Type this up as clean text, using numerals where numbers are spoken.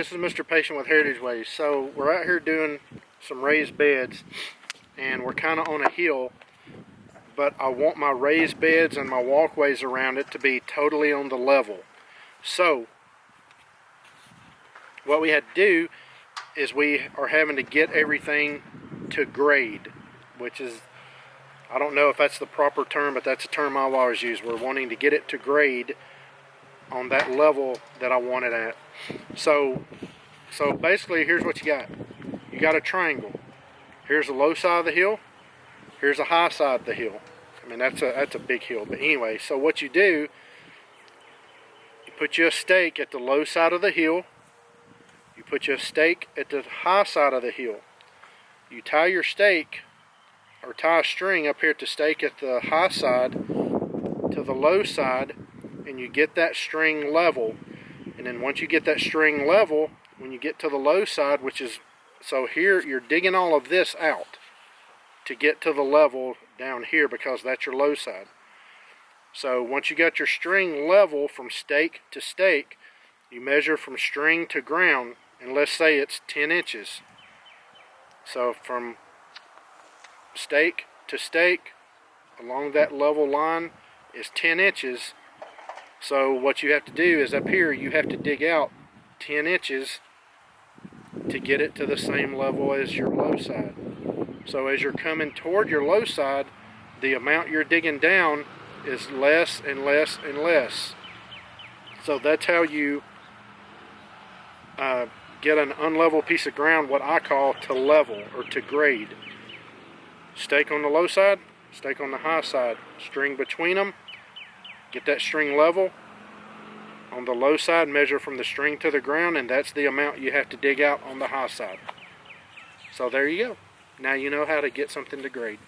this is Mr. Patient with Heritage Ways. So we're out here doing some raised beds, and we're kind of on a hill, but I want my raised beds and my walkways around it to be totally on the level. So what we had to do is we are having to get everything to grade, which is, I don't know if that's the proper term, but that's a term I've always used. We're wanting to get it to grade on that level that I want it at. So basically, here's what you got. You got a triangle. Here's the low side of the hill. Here's the high side of the hill. I mean, that's a big hill. But anyway, so what you do, you put you a stake at the low side of the hill. You put you a stake at the high side of the hill. You tie your stake, or tie a string up here at the stake at the high side to the low side, and you get that string level. And then once you get that string level, when you get to the low side, which is, so here you're digging all of this out to get to the level down here, because that's your low side. So once you got your string level from stake to stake, you measure from string to ground, and let's say it's 10 inches. So from stake to stake along that level line is 10 inches. So what you have to do is up here you have to dig out 10 inches to get it to the same level as your low side. So as you're coming toward your low side, the amount you're digging down is less and less and less. So that's how you get an unlevel piece of ground, what I call to level or to grade. Stake on the low side, stake on the high side, string between them, get that string level. On the low side, measure from the string to the ground, and that's the amount you have to dig out on the high side. So there you go. Now you know how to get something to grade.